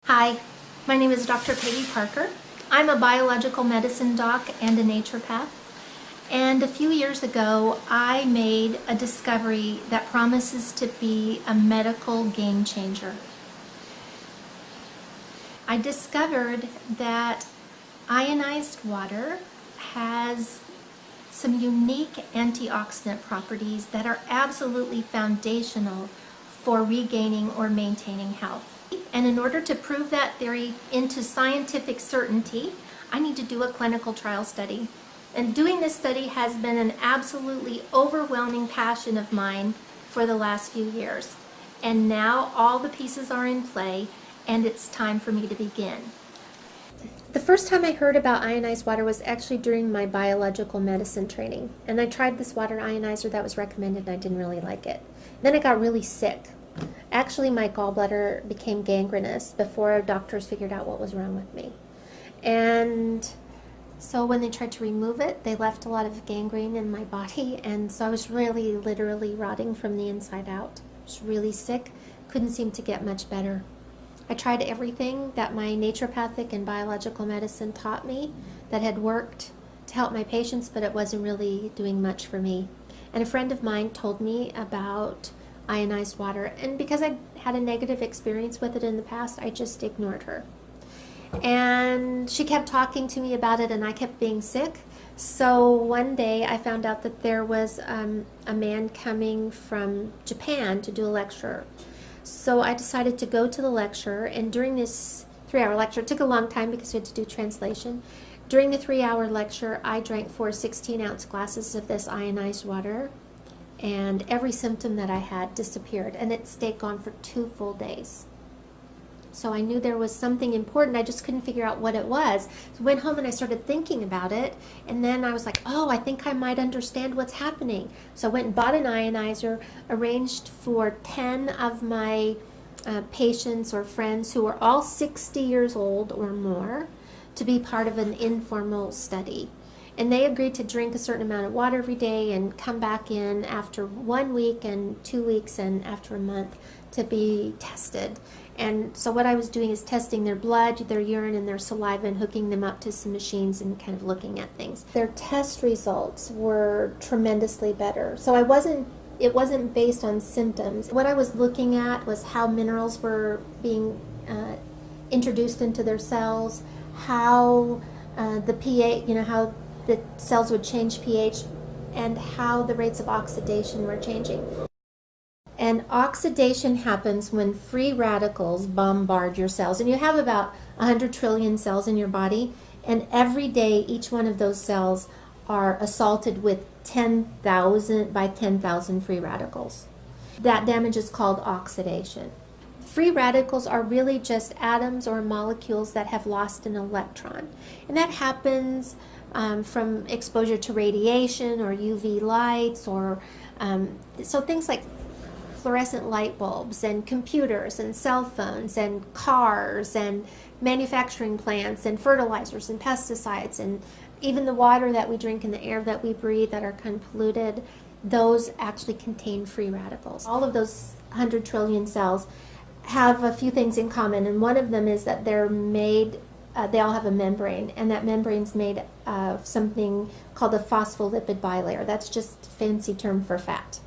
Hi, my name is Dr. Peggy Parker. I'm a biological medicine doc and a naturopath. And a few years ago, I made a discovery that promises to be a medical game changer. I discovered that ionized water has some unique antioxidant properties that are absolutely foundational for regaining or maintaining health. And in order to prove that theory into scientific certainty, I need to do a clinical trial study. And doing this study has been an absolutely overwhelming passion of mine for the last few years. And now all the pieces are in play, and it's time for me to begin. The first time I heard about ionized water was actually during my biological medicine training. And I tried this water ionizer that was recommended, and I didn't really like it. Then I got really sick. Actually, my gallbladder became gangrenous before doctors figured out what was wrong with me. And so when they tried to remove it, they left a lot of gangrene in my body, and so I was really literally rotting from the inside out. I was really sick, couldn't seem to get much better. I tried everything that my naturopathic and biological medicine taught me that had worked to help my patients, but it wasn't really doing much for me. And a friend of mine told me about ionized water, and because I had a negative experience with it in the past, I just ignored her. And she kept talking to me about it, and I kept being sick. So one day I found out that there was a man coming from Japan to do a lecture. So I decided to go to the lecture, and during this 3-hour lecture, it took a long time because we had to do translation. During the 3-hour lecture, I drank 4 16-ounce glasses of this ionized water, and every symptom that I had disappeared, and it stayed gone for 2 full days. So I knew there was something important, I just couldn't figure out what it was. So I went home and I started thinking about it, and then I was like, oh, I think I might understand what's happening. So I went and bought an ionizer, arranged for 10 of my patients or friends who were all 60 years old or more to be part of an informal study. And they agreed to drink a certain amount of water every day and come back in after 1 week and 2 weeks and after a month to be tested. And so what I was doing is testing their blood, their urine, and their saliva, and hooking them up to some machines and kind of looking at things. Their test results were tremendously better. So it wasn't based on symptoms. What I was looking at was how minerals were being introduced into their cells, how the pH, how the cells would change pH, and how the rates of oxidation were changing. And oxidation happens when free radicals bombard your cells. And you have about 100 trillion cells in your body, and every day each one of those cells are assaulted with 10,000 by 10,000 free radicals. That damage is called oxidation. Free radicals are really just atoms or molecules that have lost an electron. And that happens from exposure to radiation or UV lights, or so things like fluorescent light bulbs and computers and cell phones and cars and manufacturing plants and fertilizers and pesticides, and even the water that we drink and the air that we breathe that are kind of polluted, those actually contain free radicals. All of those 100 trillion cells have a few things in common, and one of them is that they're made, they all have a membrane, and that membrane's made of something called a phospholipid bilayer. That's just a fancy term for fat.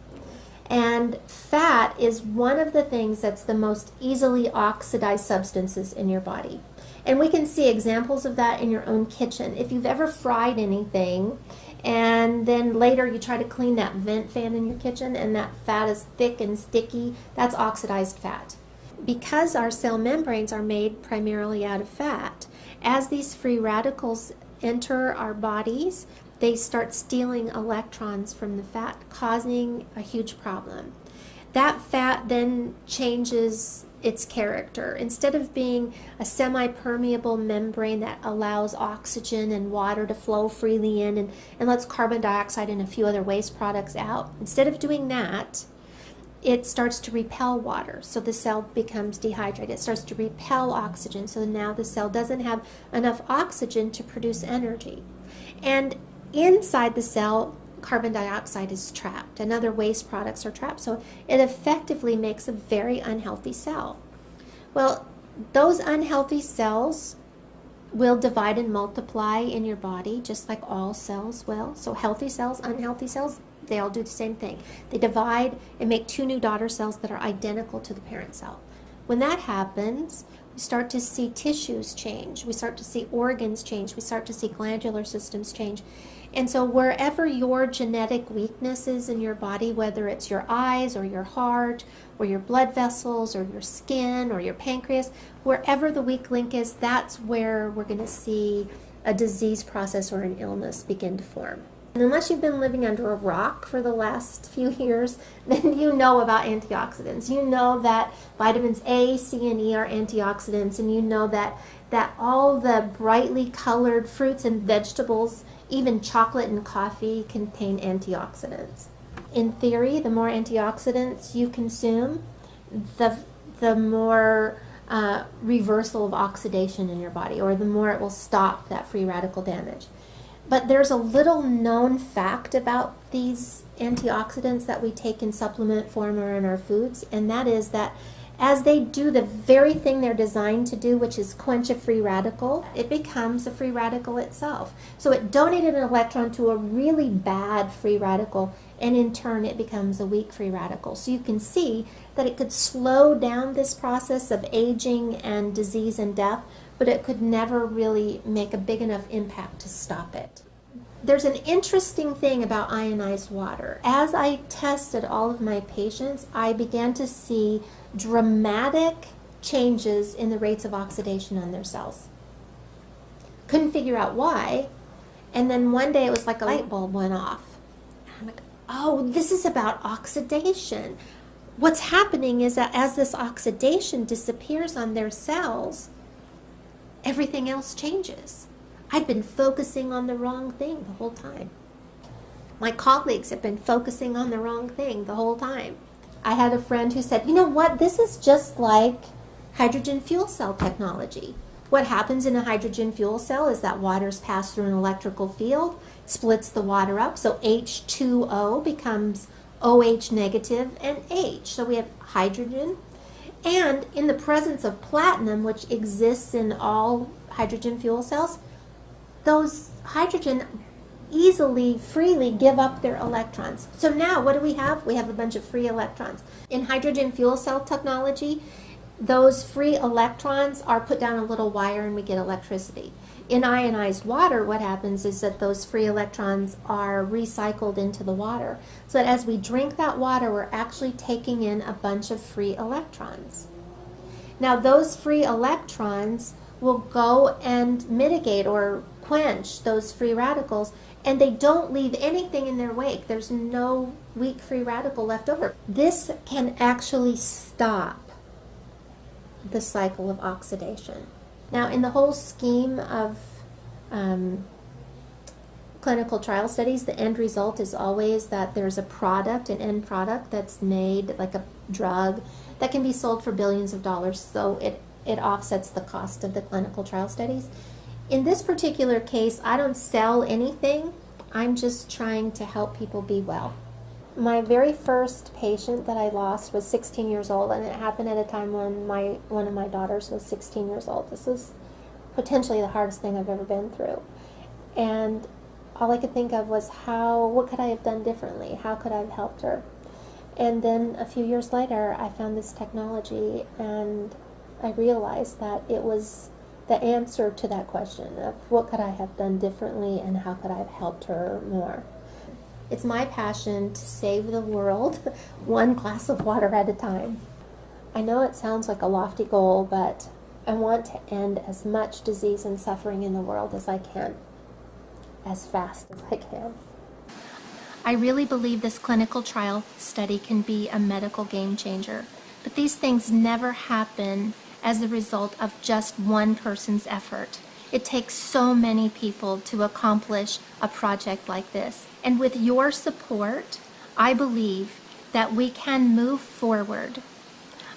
And fat is one of the things that's the most easily oxidized substances in your body. And we can see examples of that in your own kitchen. If you've ever fried anything and then later you try to clean that vent fan in your kitchen and that fat is thick and sticky, that's oxidized fat. Because our cell membranes are made primarily out of fat, as these free radicals enter our bodies, they start stealing electrons from the fat, causing a huge problem. That fat then changes its character. Instead of being a semi-permeable membrane that allows oxygen and water to flow freely in and lets carbon dioxide and a few other waste products out, instead of doing that, it starts to repel water, so the cell becomes dehydrated. It starts to repel oxygen, so now the cell doesn't have enough oxygen to produce energy. And inside the cell, carbon dioxide is trapped and other waste products are trapped, so it effectively makes a very unhealthy cell. Well, those unhealthy cells will divide and multiply in your body just like all cells will. So healthy cells, unhealthy cells, they all do the same thing. They divide and make two new daughter cells that are identical to the parent cell. When that happens, we start to see tissues change. We start to see organs change. We start to see glandular systems change. And so wherever your genetic weakness is in your body, whether it's your eyes or your heart or your blood vessels or your skin or your pancreas, wherever the weak link is, that's where we're going to see a disease process or an illness begin to form. And unless you've been living under a rock for the last few years, then you know about antioxidants. You know that vitamins A, C, and E are antioxidants, and you know that all the brightly colored fruits and vegetables, even chocolate and coffee, contain antioxidants. In theory, the more antioxidants you consume, the more reversal of oxidation in your body, or the more it will stop that free radical damage. But there's a little known fact about these antioxidants that we take in supplement form or in our foods, and that is that as they do the very thing they're designed to do, which is quench a free radical, it becomes a free radical itself. So it donated an electron to a really bad free radical, and in turn it becomes a weak free radical. So you can see that it could slow down this process of aging and disease and death, but it could never really make a big enough impact to stop it. There's an interesting thing about ionized water. As I tested all of my patients, I began to see dramatic changes in the rates of oxidation on their cells. Couldn't figure out why, and then one day it was like a light bulb went off. I'm like, oh, this is about oxidation. What's happening is that as this oxidation disappears on their cells, everything else changes. I'd been focusing on the wrong thing the whole time. My colleagues have been focusing on the wrong thing the whole time. I had a friend who said, you know what, this is just like hydrogen fuel cell technology. What happens in a hydrogen fuel cell is that water's passed through an electrical field, splits the water up, so H2O becomes OH negative and H. So we have hydrogen. And in the presence of platinum, which exists in all hydrogen fuel cells, those hydrogen easily, freely give up their electrons. So now what do we have? We have a bunch of free electrons. In hydrogen fuel cell technology, those free electrons are put down a little wire and we get electricity. In ionized water, what happens is that those free electrons are recycled into the water. So that as we drink that water, we're actually taking in a bunch of free electrons. Now those free electrons will go and mitigate or quench those free radicals, and they don't leave anything in their wake. There's no weak free radical left over. This can actually stop the cycle of oxidation. Now, in the whole scheme of clinical trial studies, the end result is always that there's a product, an end product that's made, like a drug, that can be sold for billions of dollars, so it offsets the cost of the clinical trial studies. In this particular case, I don't sell anything. I'm just trying to help people be well. My very first patient that I lost was 16 years old, and it happened at a time when one of my daughters was 16 years old. This was potentially the hardest thing I've ever been through. And all I could think of was what could I have done differently? How could I have helped her? And then a few years later, I found this technology, and I realized that it was the answer to that question of what could I have done differently and how could I have helped her more. It's my passion to save the world one glass of water at a time. I know it sounds like a lofty goal, but I want to end as much disease and suffering in the world as I can, as fast as I can. I really believe this clinical trial study can be a medical game changer, but these things never happen as a result of just one person's effort. It takes so many people to accomplish a project like this. And with your support, I believe that we can move forward.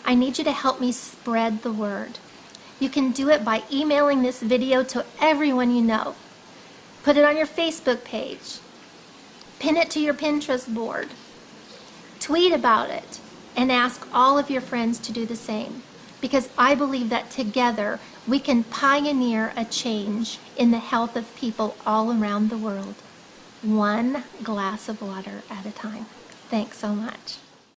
I need you to help me spread the word. You can do it by emailing this video to everyone you know. Put it on your Facebook page. Pin it to your Pinterest board. Tweet about it and ask all of your friends to do the same. because I believe that together we can pioneer a change in the health of people all around the world, one glass of water at a time. Thanks so much.